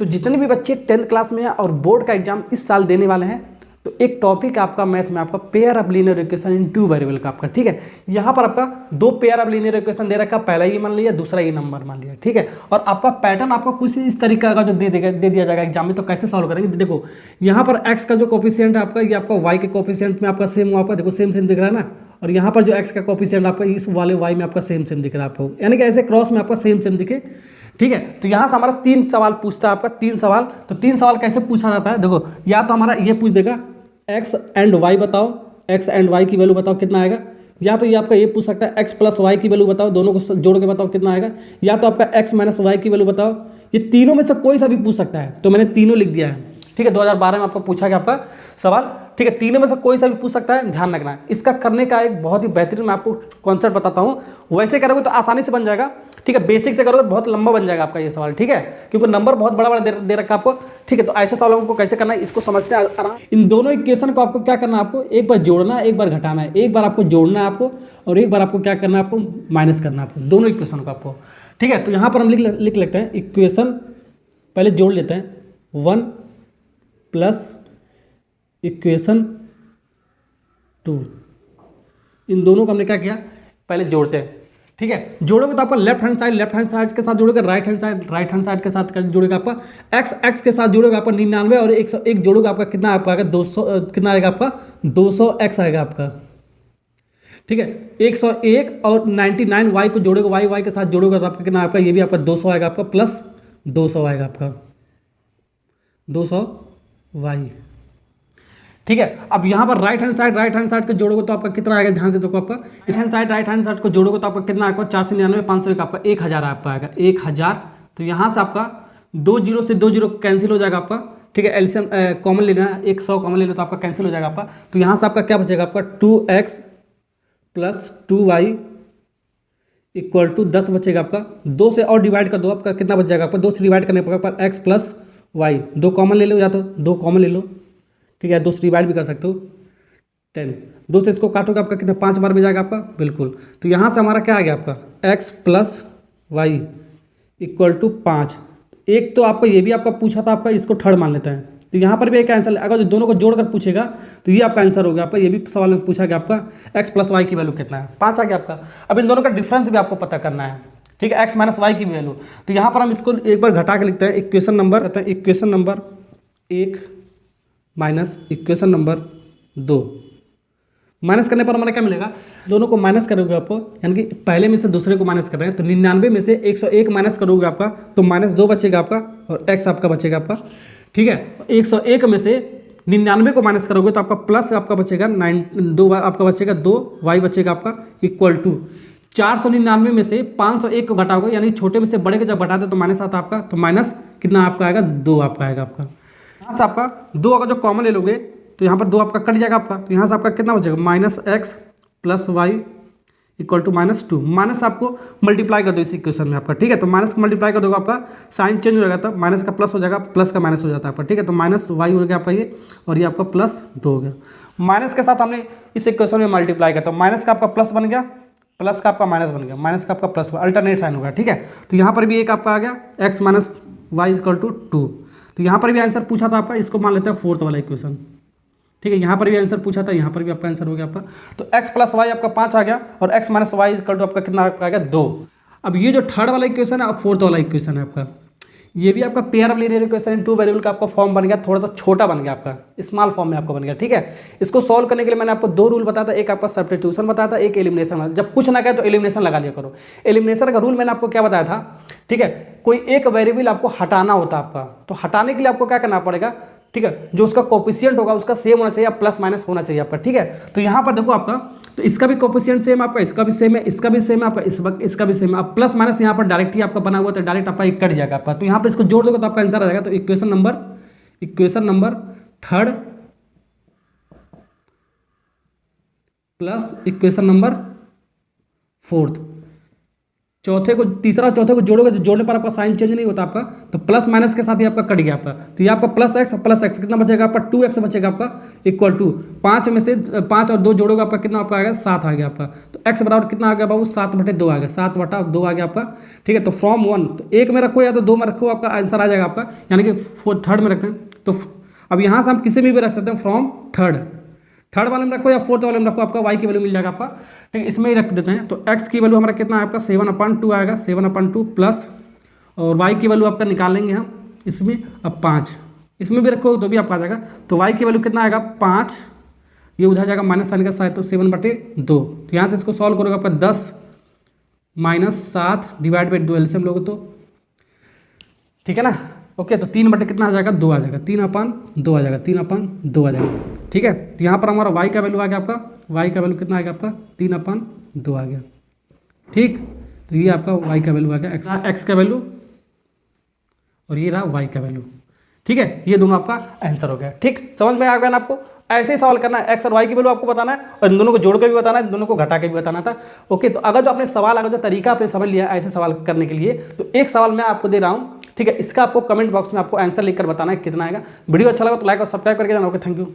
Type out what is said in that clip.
तो जितने भी बच्चे 10th क्लास में हैं और बोर्ड का एग्जाम इस साल देने वाले हैं, तो एक टॉपिक आपका मैथ में आपका pair of linear equation in two variable का आपका, ठीक है। यहाँ पर आपका दो पेयर ऑफ लीनियर इक्वेशन दे रखा, पहला ये मान लिया, दूसरा ये नंबर मान लिया, ठीक है। और आपका पैटर्न आपको कुछ इस तरीके का जो दे दिया जाएगा एग्जाम में। तो कैसे सॉल्व करेंगे, देखो यहाँ पर एक्स का जो कोफिशिएंट है आपका, ये आपका वाई के कोफिशिएंट में आपका सेम आपका, देखो सेम सेम दिख रहा है ना। और यहाँ पर जो एक्स का कोफिशिएंट आपका इस वाले वाई में आपका सेम सेम दिख रहा है आपको, यानी कि ऐसे क्रॉस में आपका सेम सेम दिखे, ठीक है। तो यहाँ से हमारा 3 सवाल पूछता है आपका, 3 सवाल। तो 3 सवाल कैसे पूछा जाता है, देखो या तो हमारा ये पूछ देगा एक्स एंड वाई बताओ, एक्स एंड वाई की वैल्यू बताओ कितना आएगा। या तो ये आपका ये पूछ सकता है एक्स प्लस वाई की वैल्यू बताओ, दोनों को जोड़ के बताओ कितना आएगा। या तो आपका एक्स माइनस वाई की वैल्यू बताओ। ये तीनों में से कोई सा भी पूछ सकता है, तो मैंने तीनों लिख दिया है, ठीक है। 2012 में आपको पूछा गया आपका सवाल, ठीक है। तीनों में से कोई सा भी पूछ सकता है, ध्यान रखना है। इसका करने का एक बहुत ही बेहतरीन मैं आपको कॉन्सेप्ट बताता हूँ। वैसे करोगे तो आसानी से बन जाएगा, ठीक है। बेसिक से करोगे बहुत लंबा बन जाएगा आपका ये सवाल, ठीक है, क्योंकि नंबर बहुत बड़ा बड़ा दे रखा है आपको, ठीक है। तो ऐसे सवालों को कैसे करना है इसको समझते हैं आराम। इन दोनों इक्वेशन को आपको क्या करना है, आपको एक बार जोड़ना है, एक बार घटाना है। एक बार आपको जोड़ना है आपको, और एक बार आपको क्या करना है, आपको माइनस करना है आपको, दोनों इक्वेशन को आपको, ठीक है। तो यहाँ पर हम लिख लेते हैं इक्वेशन, पहले जोड़ लेते हैं 1 प्लस इक्वेशन 2। इन दोनों को हमने क्या किया, पहले जोड़ते हैं, ठीक है। जोड़ोगे तो आपका लेफ्ट हैंड साइड के साथ जोड़ोगे, राइट हैंड साइड के साथ जोड़ेगा आपका एक्स के साथ जोड़ेगा आपका 99, और 101 जोड़ोगे आपका कितना आपका आएगा 200, कितना आएगा आपका 200x आएगा आपका, ठीक है। 101 और 99 वाई को जोड़ोगे, वाई के साथ जोड़ोगे तो आपका कितना आपका, ये भी आपका 200 आएगा आपका, प्लस 200 आएगा आपका 200 वाई, ठीक है। अब यहाँ पर राइट हैंड साइड को जोड़ोगे तो आपका कितना आएगा, ध्यान से देखो आपका इस hand side right hand side को जोड़ोगे तो आपका कितना आएगा 499 501 आपका 1000 आपका आएगा 1000। तो यहाँ से आपका 2 जीरो से 2 जीरो कैंसिल हो जाएगा आपका, ठीक है। एलसीएम कॉमन लेना है, 100 कॉमन ले लो तो आपका कैंसिल हो जाएगा आपका। तो यहाँ से आपका क्या बचेगा आपका 2x plus 2y equal to 10 बचेगा आपका। 2 से और डिवाइड कर दो, आपका कितना बच जाएगा आपका, 2 से डिवाइड करने पर एक्स प्लस वाई, 2 कॉमन ले लो, या तो 2 कॉमन ले लो, ठीक है। 2 से डिवाइड भी कर सकते हो 10, 2 से इसको काटोगे आपका कितना 5 बार में जाएगा आपका, बिल्कुल। तो यहाँ से हमारा क्या आ गया आपका x plus y equal to 5। एक तो आपका ये भी आपका पूछा था आपका, इसको थर्ड मान लेते हैं। तो यहाँ पर भी एक आंसर, अगर जो दोनों को जोड़कर पूछेगा तो ये आपका आंसर हो गया आपका। ये भी सवाल में पूछा गया आपका x प्लस वाई की वैल्यू कितना है, 5 आ गया आपका। अब इन दोनों का डिफरेंस भी आपको पता करना है, ठीक है, x माइनस वाई की वैल्यू। तो यहाँ पर हम इसको एक बार घटा के लिखते हैं, equation number 1 minus equation number 2। Minus करने पर हमारा क्या मिलेगा, दोनों को माइनस करोगे आपको, यानी कि पहले में से दूसरे को माइनस कर रहे हैं। तो 99 में से 101 माइनस करोगे आपका तो -2 बचेगा आपका, और x आपका बचेगा आपका, ठीक है। 101 में से 99 को माइनस करोगे तो आपका प्लस आपका बचेगा 2 आपका बचेगा 2y बचेगा आपका इक्वल टू 499 में से 501 को घटाओगे, यानी छोटे में से बड़े को जब घटाते तो माइनस आता आपका, तो माइनस कितना आपका आएगा 2 आपका आएगा आपका। यहाँ से आपका 2 अगर जो कॉमन ले लोगे तो यहाँ पर 2 आपका कट जाएगा आपका। तो यहाँ से आपका कितना बचेगा -x plus y equal to -2। Minus आपको मल्टीप्लाई कर दो इस इक्वेशन में आपका, ठीक है। तो माइनस को मल्टीप्लाई कर दोगे आपका साइन चेंज हो जाएगा, तब माइनस का प्लस हो जाएगा, प्लस का माइनस हो जाता है आपका, ठीक है। तो -y हो गया आपका ये, और ये आपका +2 हो गया। माइनस के साथ हमने इस इक्वेशन में मल्टीप्लाई किया, तो माइनस का आपका प्लस बन गया, प्लस का आपका माइनस बन गया, माइनस का आपका प्लस, अल्टरनेट साइन होगा, ठीक है। तो यहाँ पर भी एक आपका आ गया x minus y equal to 2। तो यहाँ पर भी आंसर पूछा था आपका, इसको मान लेते हैं 4th वाला इक्वेशन, ठीक है। यहाँ पर भी आंसर पूछा था, यहाँ पर भी आपका आंसर हो गया आपका। तो x प्लस वाई आपका 5 आ गया, और x minus y equal to आपका कितना आपका आ गया 2। अब ये जो थर्ड वाला इक्वेशन है और 4th वाला इक्वेशन है आपका, ये भी आपका pair of linear equation in two variable का आपका फॉर्म बन गया, थोड़ा सा छोटा बन गया आपका, स्मॉल फॉर्म में आपका बन गया, ठीक है। इसको सॉल्व करने के लिए मैंने आपको 2 रूल बताया था, एक आपका सब्स्टिट्यूशन बताया था, एक एलिमिनेशन। जब कुछ ना कहे तो एलिमिनेशन लगा लिया करो। एलिमिनेशन का रूल मैंने आपको क्या बताया था, ठीक है। कोई एक वेरिएबल आपको हटाना होता है आपका, तो हटाने के लिए आपको क्या करना पड़ेगा, ठीक है। जो उसका कोफिशिएंट होगा उसका सेम होना चाहिए, प्लस माइनस होना चाहिए आपका, ठीक है। तो यहाँ पर देखो आपका, तो इसका भी कोफिशिएंट सेम आपका, इसका भी सेम है, इसका भी सेम है आपका, इसका भी सेम है। अब प्लस माइनस यहाँ पर डायरेक्ट ही आपका बना हुआ, तो डायरेक्ट आपका कट जाएगा आपका। तो यहाँ पर इसको जोड़ दोगे तो आपका आंसर आ जाएगा। तो equation number 3 plus equation number 4, चौथे को तीसरा और चौथे को जोड़ोगे, जोड़ने पर आपका साइन चेंज नहीं होता आपका, तो प्लस माइनस के साथ ही आपका कट गया आपका, तो ये आपका प्लस एक्स कितना बचेगा आपका 2x बचेगा आपका इक्वल टू 5 में से 5 और 2 जोड़ोगे आपका कितना आपका आएगा 7 आ गया आपका, तो x बराबर कितना आ गया बाबू 7/2 आ गया, 7/2 आ गया आपका। ठीक है, तो फ्रॉम 1 तो 1 में रखो या तो 2 में रखो, आपका आंसर आ जाएगा आपका, यानी कि थर्ड में रखते हैं। तो अब यहाँ से हम किसी में भी रख सकते हैं, फ्रॉम थर्ड वाले में रखो या फोर्थ वाले में रखो, आपका y की वैल्यू मिल जाएगा आपका। ठीक है, इसमें ही रख देते हैं, तो x की वैल्यू हमारा कितना है आपका 7/2 आएगा, 7/2 प्लस और y की वैल्यू आपका निकाल लेंगे हम इसमें, अब 5 इसमें भी रखो तो भी आपका आ जाएगा, तो y की वैल्यू कितना आएगा 5, ये उधर जाएगा माइनस साइन का साइड, तो 7/2, तो यहाँ से इसको सॉल्व करोगे आपका 10 - 7 डिवाइड बाई 2 एलसीएम लोगे तो, ठीक है ना। ओके, तो 3 कितना आ जाएगा 2 आ जाएगा, 3/2 आ जाएगा, 3/2 आ जाएगा। ठीक है, तो यहाँ पर हमारा y का वैल्यू आ गया आपका, y का वैल्यू कितना आ गया आपका 3/2 आ गया। ठीक, तो ये आपका y का वैल्यू आ गया, x का वैल्यू और ये रहा y का वैल्यू। ठीक है, ये दोनों आपका आंसर हो गया। ठीक, समझ में आ गया ना आपको। ऐसे ही सवाल करना है, x और y की वैल्यू आपको बताना है और इन दोनों को जोड़ के भी बताना है, इन दोनों को घटा के भी बताना था। ओके, तो अगर जो आपने सवाल, अगर जो तरीका आपने समझ लिया ऐसे सवाल करने के लिए, तो एक सवाल मैं आपको दे रहा हूँ। ठीक है, इसका आपको कमेंट बॉक्स में आपको आंसर लिखकर बताना है कितना आएगा। वीडियो अच्छा लगा तो लाइक और सब्सक्राइब करके जाना। Okay, thank you.